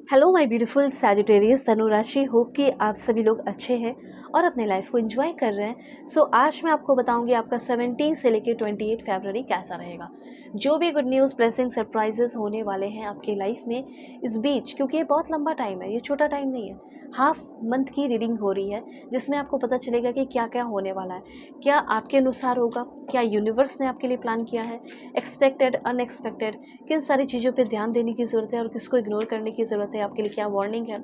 Hello my beautiful Sagittarius धनु राशि। Hope कि आप सभी लोग अच्छे हैं और अपने लाइफ को एंजॉय कर रहे हैं। आज मैं आपको बताऊंगी आपका 17 से लेकर 28 फरवरी कैसा रहेगा। जो भी गुड न्यूज़, ब्लेसिंग, सरप्राइजेस होने वाले हैं आपकी लाइफ में इस बीच, क्योंकि ये बहुत लंबा टाइम है, ये छोटा टाइम नहीं है। हाफ मंथ की रीडिंग हो रही है जिसमें आपको पता चलेगा कि क्या क्या होने वाला है, क्या आपके अनुसार होगा, क्या यूनिवर्स ने आपके लिए प्लान किया है, एक्सपेक्टेड, अनएक्सपेक्टेड, किन सारी चीज़ों पे ध्यान देने की ज़रूरत है और किसको इग्नोर करने की ज़रूरत है, आपके लिए क्या वार्निंग है।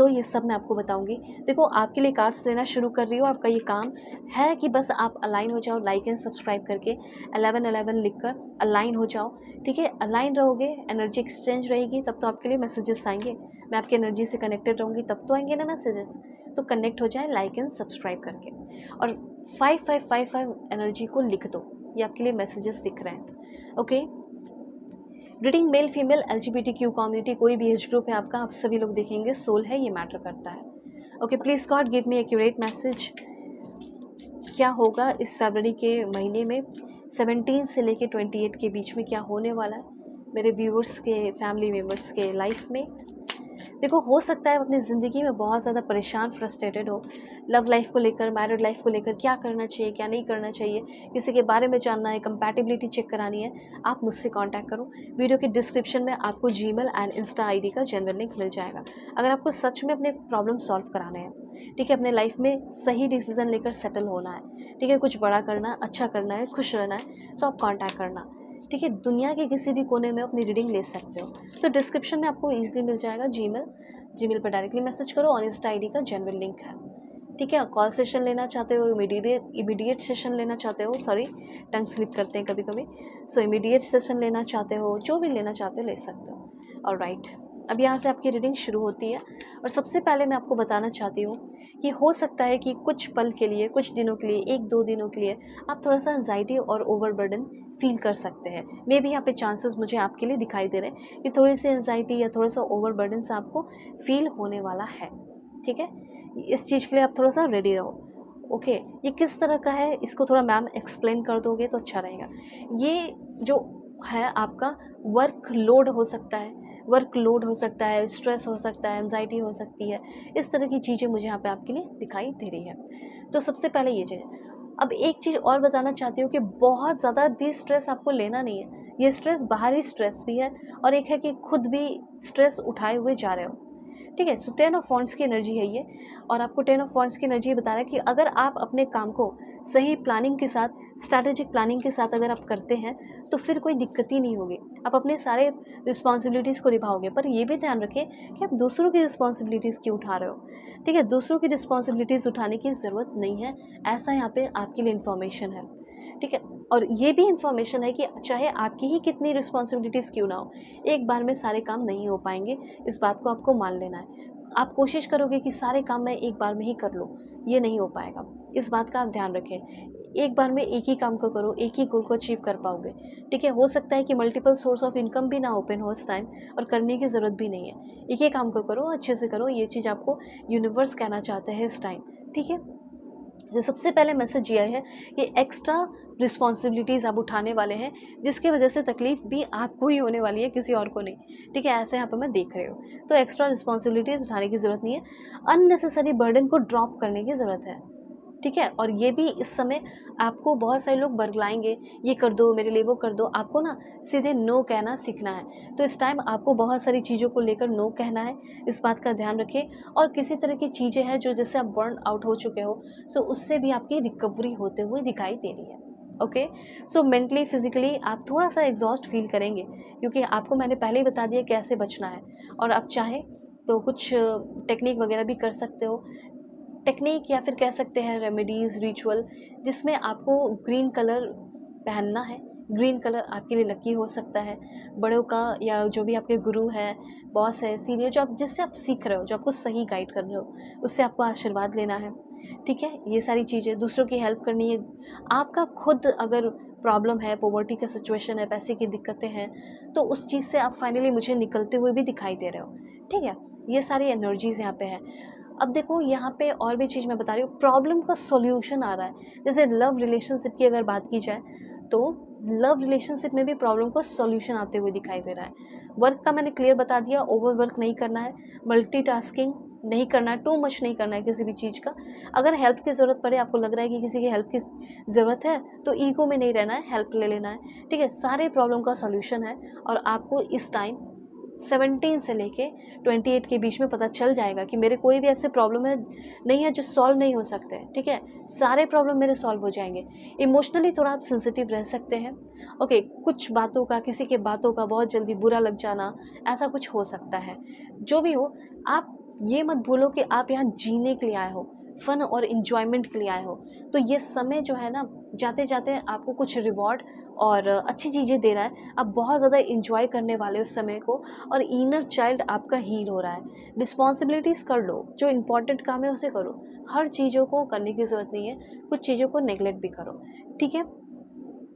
ये सब मैं आपको बताऊंगी। देखो, आपके लिए कार्ड्स लेना शुरू कर रही हूँ। आपका ये काम है कि बस आप अलाइन हो जाओ, लाइक एंड सब्सक्राइब करके 1111 लिखकर अलाइन हो जाओ। ठीक है, अलाइन रहोगे, एनर्जी एक्सचेंज रहेगी, तब तो आपके लिए मैसेजेस आएंगे। मैं आपकी एनर्जी से कनेक्टेड रहूँगी तब तो आएंगे ना मैसेजेस। तो कनेक्ट हो जाए लाइक एंड सब्सक्राइब करके, और 5555 एनर्जी को लिख दो, ये आपके लिए मैसेजेस दिख रहे हैं। Okay, reading male female LGBTQ community, कोई भी एज ग्रुप है आपका, आप सभी लोग देखेंगे, सोल है, ये मैटर करता है। Okay, please God give me accurate message. क्या होगा इस फरवरी के महीने में 17 से लेके 28 के बीच में, क्या होने वाला है मेरे व्यूअर्स के, फैमिली मेम्बर्स के लाइफ में। देखो, हो सकता है आप अपनी ज़िंदगी में बहुत ज़्यादा परेशान, फ्रस्ट्रेटेड हो, लव लाइफ को लेकर, मैरिड लाइफ को लेकर, क्या करना चाहिए, क्या नहीं करना चाहिए, किसी के बारे में जानना है, कंपैटिबिलिटी चेक करानी है, आप मुझसे कांटेक्ट करो। वीडियो के डिस्क्रिप्शन में आपको जीमेल एंड इंस्टा आईडी का जेन्युइन लिंक मिल जाएगा। अगर आपको सच में अपने प्रॉब्लम सॉल्व कराने हैं, ठीक है, अपने लाइफ में सही डिसीजन लेकर सेटल होना है, ठीक है, कुछ बड़ा करना है, अच्छा करना है, खुश रहना है, तो आप कॉन्टैक्ट करना। ठीक है, दुनिया के किसी भी कोने में अपनी रीडिंग ले सकते हो। डिस्क्रिप्शन में आपको ईजिली मिल जाएगा जीमेल पर डायरेक्टली मैसेज करो, और इंस्टा आईडी का जेन्युइन लिंक है। ठीक है, कॉल सेशन लेना चाहते हो, इमीडिएट सेशन लेना चाहते हो, सॉरी टंग स्लिप करते हैं कभी कभी, इमीडिएट सेशन लेना चाहते हो, जो भी लेना चाहते हो ले सकते हो। और राइट, अब यहाँ से आपकी रीडिंग शुरू होती है। और सबसे पहले मैं आपको बताना चाहती हूँ कि हो सकता है कि कुछ पल के लिए, कुछ दिनों के लिए, 1-2 दिनों के लिए आप थोड़ा सा एंजाइटी और ओवरबर्डन फील कर सकते हैं। मे बी यहाँ पे चांसेस मुझे आपके लिए दिखाई दे रहे हैं कि थोड़ी सी एंजाइटी या थोड़ा सा ओवरबर्डन से आपको फील होने वाला है। ठीक है, इस चीज़ के लिए आप थोड़ा सा रेडी रहो। ओके, ये किस तरह का है, इसको थोड़ा मैम एक्सप्लेन कर दोगे तो अच्छा रहेगा। ये जो है आपका वर्कलोड हो सकता है, स्ट्रेस हो सकता है, एंजाइटी हो सकती है, इस तरह की चीज़ें मुझे यहाँ पे आपके लिए दिखाई दे रही है। तो सबसे पहले ये चीज़। अब एक चीज़ और बताना चाहती हूँ कि बहुत ज़्यादा भी स्ट्रेस आपको लेना नहीं है। ये स्ट्रेस बाहरी स्ट्रेस भी है, और एक है कि खुद भी स्ट्रेस उठाए हुए जा रहे हो। ठीक है, 10 ऑफ वॉन्ड्स की एनर्जी है ये, और आपको 10 ऑफ वॉन्ड्स की एनर्जी बता रहा है कि अगर आप अपने काम को सही प्लानिंग के साथ, स्ट्रैटेजिक प्लानिंग के साथ अगर आप करते हैं तो फिर कोई दिक्कत ही नहीं होगी। आप अपने सारे रिस्पॉन्सिबिलिटीज़ को निभाओगे। पर ये भी ध्यान रखें कि आप दूसरों की रिस्पॉन्सिबिलिटीज़ क्यों उठा रहे हो। ठीक है, दूसरों की रिस्पॉन्सिबिलिटीज़ उठाने की ज़रूरत नहीं है, ऐसा यहाँ पे आपके लिए इन्फॉर्मेशन है। ठीक है, और ये भी इन्फॉर्मेशन है कि चाहे आपकी ही कितनी रिस्पॉन्सिबिलिटीज़ क्यों ना हो, एक बार में सारे काम नहीं हो पाएंगे, इस बात को आपको मान लेना है। आप कोशिश करोगे कि सारे काम मैं एक बार में ही कर लूँ, ये नहीं हो पाएगा, इस बात का आप ध्यान रखें। एक बार में एक ही काम को करो, एक ही गोल को अचीव कर पाओगे। ठीक है, हो सकता है कि मल्टीपल सोर्स ऑफ इनकम भी ना ओपन हो इस टाइम, और करने की ज़रूरत भी नहीं है। एक ही काम को करो, अच्छे से करो, ये चीज़ आपको यूनिवर्स कहना चाहते हैं इस टाइम। ठीक है, जो सबसे पहले मैसेज ये है कि एक्स्ट्रा रिस्पॉन्सिबिलिटीज़ आप उठाने वाले हैं, जिसकी वजह से तकलीफ भी आपको ही होने वाली है, किसी और को नहीं। ठीक है, ऐसे यहाँ पर मैं देख रही हूँ। तो एक्स्ट्रा रिस्पॉन्सिबिलिटीज़ उठाने की ज़रूरत नहीं है, अननेसेसरी बर्डन को ड्रॉप करने की ज़रूरत है। ठीक है, और ये भी इस समय आपको बहुत सारे लोग बरगलाएंगे, ये कर दो मेरे लिए, वो कर दो। आपको ना सीधे नो कहना सीखना है। तो इस टाइम आपको बहुत सारी चीज़ों को लेकर नो कहना है, इस बात का ध्यान रखें। और किसी तरह की चीज़ें हैं जो जिससे आप बर्न आउट हो चुके हो, उससे भी आपकी रिकवरी होते हुए दिखाई दे रही है। ओके, मेंटली, फिजिकली आप थोड़ा सा एग्जॉस्ट फील करेंगे, क्योंकि आपको मैंने पहले ही बता दिया कैसे बचना है। और आप चाहे तो कुछ टेक्निक वगैरह भी कर सकते हो, टेक्निक या फिर कह सकते हैं रेमेडीज़, रिचुअल, जिसमें आपको ग्रीन कलर पहनना है। ग्रीन कलर आपके लिए लकी हो सकता है। बड़ों का, या जो भी आपके गुरु है, बॉस है, सीनियर, जो आप, जिससे आप सीख रहे हो, जो आपको सही गाइड कर रहे हो, उससे आपको आशीर्वाद लेना है। ठीक है, ये सारी चीज़ें, दूसरों की हेल्प करनी है। आपका खुद अगर प्रॉब्लम है, पॉवर्टी का सिचुएशन है, पैसे की दिक्कतें हैं, तो उस चीज़ से आप फाइनली मुझे निकलते हुए भी दिखाई दे रहे हो। ठीक है, ये सारी एनर्जीज़ यहाँ पे है। अब देखो, यहाँ पे और भी चीज़ मैं बता रही हूँ, प्रॉब्लम का सॉल्यूशन आ रहा है। जैसे लव रिलेशनशिप की अगर बात की जाए, तो लव रिलेशनशिप में भी प्रॉब्लम को सॉल्यूशन आते हुए दिखाई दे रहा है। वर्क का मैंने क्लियर बता दिया, ओवर वर्क नहीं करना है, मल्टीटास्किंग नहीं करना है, टू मच नहीं करना है किसी भी चीज़ का। अगर हेल्प की ज़रूरत पड़े, आपको लग रहा है कि किसी की हेल्प की ज़रूरत है, तो ईगो में नहीं रहना है, हेल्प ले लेना है, ठीक है। सारे प्रॉब्लम का सॉल्यूशन है और आपको इस टाइम 17 से लेके 28 के बीच में पता चल जाएगा कि मेरे कोई भी ऐसे प्रॉब्लम है नहीं है जो सॉल्व नहीं हो सकते, ठीक है। सारे प्रॉब्लम मेरे सॉल्व हो जाएंगे। इमोशनली थोड़ा आप सेंसिटिव रह सकते हैं, ओके। कुछ बातों का, किसी के बातों का बहुत जल्दी बुरा लग जाना, ऐसा कुछ हो सकता है। जो भी हो, आप ये मत भूलो कि आप यहाँ जीने के लिए आए हो, फन और इन्जॉयमेंट के लिए आए हो। तो ये समय जो है ना, जाते जाते आपको कुछ रिवॉर्ड और अच्छी चीज़ें दे रहा है। आप बहुत ज़्यादा इन्जॉय करने वाले हो उस समय को, और इनर चाइल्ड आपका हील हो रहा है। रिस्पॉन्सिबिलिटीज़ कर लो, जो इम्पोर्टेंट काम है उसे करो। हर चीज़ों को करने की ज़रूरत नहीं है, कुछ चीज़ों को नेगलेक्ट भी करो, ठीक है।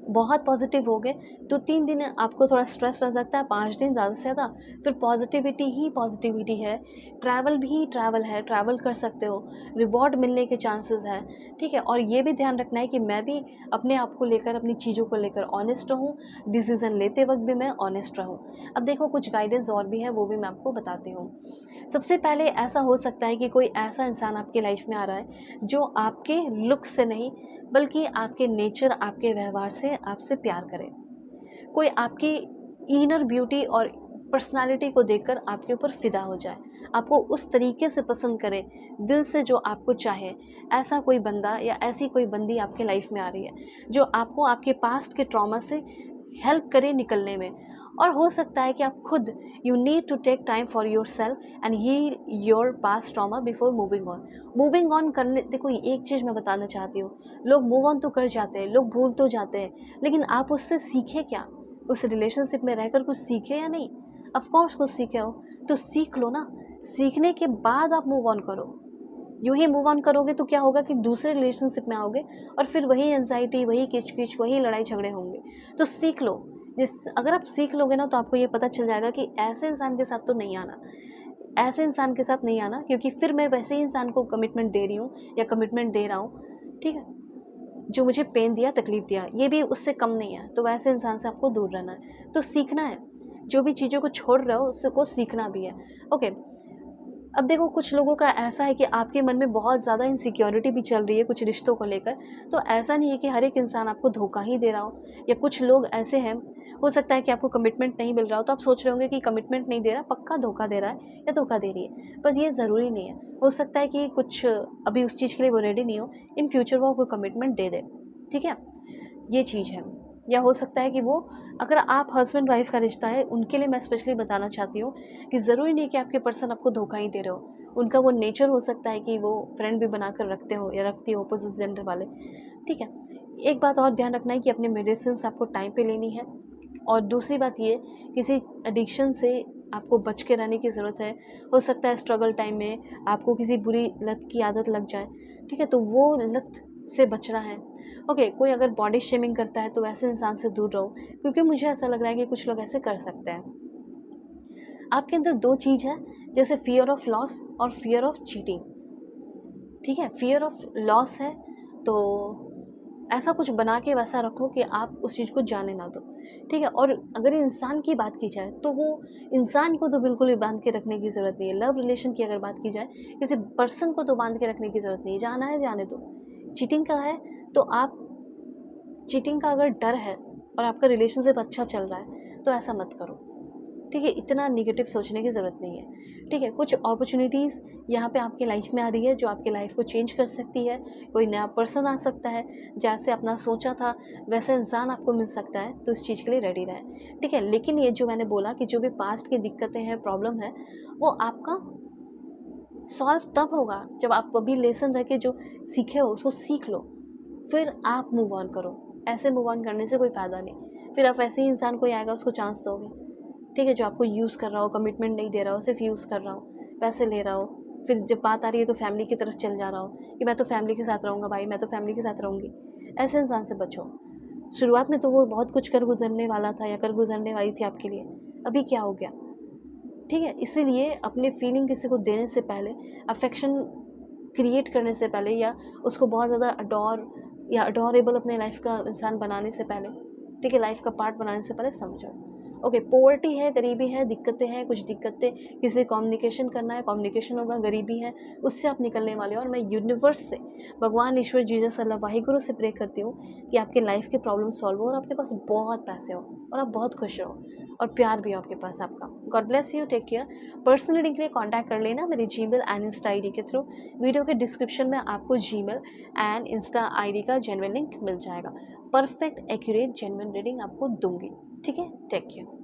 बहुत पॉजिटिव हो गए। 2-3 दिन आपको थोड़ा स्ट्रेस रह सकता है, 5 दिन ज़्यादा से ज़्यादा, फिर पॉजिटिविटी ही पॉजिटिविटी है। ट्रैवल भी ट्रैवल है, ट्रैवल कर सकते हो, रिवॉर्ड मिलने के चांसेस है, ठीक है। और ये भी ध्यान रखना है कि मैं भी अपने आप को लेकर, अपनी चीज़ों को लेकर ऑनेस्ट रहूँ, डिसीज़न लेते वक्त भी मैं ऑनेस्ट रहूँ। अब देखो, कुछ गाइडेंस और भी है, वो भी मैं आपको बताती हूँ। सबसे पहले ऐसा हो सकता है कि कोई ऐसा इंसान आपके लाइफ में आ रहा है जो आपके लुक से नहीं, बल्कि आपके नेचर, आपके व्यवहार से आपसे प्यार करे। कोई आपकी इनर ब्यूटी और पर्सनालिटी को देखकर आपके ऊपर फिदा हो जाए, आपको उस तरीके से पसंद करे, दिल से जो आपको चाहे। ऐसा कोई बंदा या ऐसी कोई बंदी आपके लाइफ में आ रही है जो आपको आपके पास्ट के ट्रॉमा से हेल्प करे निकलने में। और हो सकता है कि आप खुद, you need to take time for yourself and heal your past trauma before moving on करने। देखो, एक चीज़ मैं बताना चाहती हूँ, लोग मूव ऑन तो कर जाते हैं, लोग भूल तो जाते हैं, लेकिन आप उससे सीखे क्या? उस रिलेशनशिप में रहकर कुछ सीखे या नहीं? ऑफ कोर्स कुछ सीखे हो, तो सीख लो ना। सीखने के बाद आप मूव ऑन करो। यूँ ही मूव ऑन करोगे तो क्या होगा कि दूसरे रिलेशनशिप में आओगे और फिर वही एंजाइटी, वही किच-किच, वही लड़ाई झगड़े होंगे। तो सीख लो। अगर आप सीख लोगे ना, तो आपको ये पता चल जाएगा कि ऐसे इंसान के साथ तो नहीं आना, ऐसे इंसान के साथ नहीं आना, क्योंकि फिर मैं वैसे ही इंसान को कमिटमेंट दे रही हूँ या कमिटमेंट दे रहा हूँ, ठीक है। जो मुझे पेन दिया, तकलीफ़ दिया, ये भी उससे कम नहीं है, तो वैसे इंसान से आपको दूर रहना है। तो सीखना है, जो भी चीज़ों को छोड़ रहे हो उसको सीखना भी है, ओके। अब देखो, कुछ लोगों का ऐसा है कि आपके मन में बहुत ज़्यादा इनसिक्योरिटी भी चल रही है कुछ रिश्तों को लेकर। तो ऐसा नहीं है कि हर एक इंसान आपको धोखा ही दे रहा हो, या कुछ लोग ऐसे हैं, हो सकता है कि आपको कमिटमेंट नहीं मिल रहा हो, तो आप सोच रहे होंगे कि कमिटमेंट नहीं दे रहा, पक्का धोखा दे रहा है या धोखा दे रही है। पर ये ज़रूरी नहीं है। हो सकता है कि कुछ अभी उस चीज़ के लिए वो रेडी नहीं हो, इन फ्यूचर वो आपको कमिटमेंट दे दे, ठीक है। ये चीज़ है। या हो सकता है कि वो, अगर आप हस्बैंड वाइफ का रिश्ता है, उनके लिए मैं स्पेशली बताना चाहती हूँ कि ज़रूरी नहीं कि आपके पर्सन आपको धोखा ही दे रहे हो। उनका वो नेचर हो सकता है कि वो फ्रेंड भी बनाकर रखते हो या रखती हो अपोजिट जेंडर वाले, ठीक है। एक बात और ध्यान रखना है कि अपने मेडिसिन्स आपको टाइम पे लेनी है। और दूसरी बात ये, किसी एडिक्शन से आपको बच के रहने की ज़रूरत है। हो सकता है स्ट्रगल टाइम में आपको किसी बुरी लत की आदत लग जाए, ठीक है, तो वो लत से बचना है, ओके। कोई अगर बॉडी शेमिंग करता है तो वैसे इंसान से दूर रहो, क्योंकि मुझे ऐसा लग रहा है कि कुछ लोग ऐसे कर सकते हैं। आपके अंदर 2 चीज़ है, जैसे फ़ियर ऑफ लॉस और फ़ियर ऑफ चीटिंग, ठीक है। फ़ियर ऑफ लॉस है तो ऐसा कुछ बना के वैसा रखो कि आप उस चीज़ को जाने ना दो, ठीक है। और अगर इंसान की बात की जाए तो वो इंसान को तो बिल्कुल भी बांध के रखने की ज़रूरत नहीं है। लव रिलेशन की अगर बात की जाए, किसी पर्सन को तो बांध के रखने की ज़रूरत नहीं है, जाना है जाने दो। चीटिंग का है तो आप, चीटिंग का अगर डर है और आपका रिलेशनशिप अच्छा चल रहा है तो ऐसा मत करो, ठीक है। इतना नेगेटिव सोचने की ज़रूरत नहीं है, ठीक है। कुछ अपॉर्चुनिटीज़ यहाँ पे आपके लाइफ में आ रही है जो आपके लाइफ को चेंज कर सकती है। कोई नया पर्सन आ सकता है, जैसे अपना सोचा था वैसा इंसान आपको मिल सकता है, तो इस चीज़ के लिए रेडी रहें, ठीक है। लेकिन ये जो मैंने बोला कि जो भी पास्ट की दिक्कतें हैं, प्रॉब्लम है, वो आपका सॉल्व तब होगा जब आप अभी लेसन रह के जो सीखे हो उसको सीख लो, फिर आप मूव ऑन करो। ऐसे मूव ऑन करने से कोई फ़ायदा नहीं। फिर आप ऐसे ही इंसान कोई आएगा उसको चांस दोगे, ठीक है, जो आपको यूज़ कर रहा हो, कमिटमेंट नहीं दे रहा हो, सिर्फ यूज़ कर रहा हो, पैसे ले रहा हो। फिर जब बात आ रही है तो फैमिली की तरफ चल जा रहा हो कि मैं तो फैमिली के साथ रहूँगा भाई, मैं तो फैमिली के साथ रहूँगी। ऐसे इंसान से बचो। शुरुआत में तो वो बहुत कुछ कर गुजरने वाला था या कर गुजरने वाली थी आपके लिए, अभी क्या हो गया, ठीक है। इसीलिए अपने फीलिंग किसी को देने से पहले, अफेक्शन क्रिएट करने से पहले, या उसको बहुत ज़्यादा अडोर या अडोरेबल अपने लाइफ का इंसान बनाने से पहले, ठीक है, लाइफ का पार्ट बनाने से पहले समझो। ओके, पॉवर्टी है, गरीबी है, दिक्कतें हैं, कुछ दिक्कतें, किसी से कम्युनिकेशन करना है, कम्युनिकेशन होगा, गरीबी है, उससे आप निकलने वाले हो। और मैं यूनिवर्स से, भगवान, ईश्वर, जीसस, अल्लाह, वाहिगुरु से प्रे करती हूँ कि आपके लाइफ के प्रॉब्लम सॉल्व हो और आपके पास बहुत पैसे हो और आप बहुत खुश हो और प्यार भी हो आपके पास आपका। God bless you, take care. Personal reading के लिए कॉन्टैक्ट कर लेना मेरी जीमेल एंड इंस्टा आईडी के थ्रू। वीडियो के डिस्क्रिप्शन में आपको जीमेल एंड इंस्टा आईडी का जेन्युइन लिंक मिल जाएगा। परफेक्ट, एक्यूरेट, जेन्युइन रीडिंग आपको दूंगी। ठीक है, टेक केयर।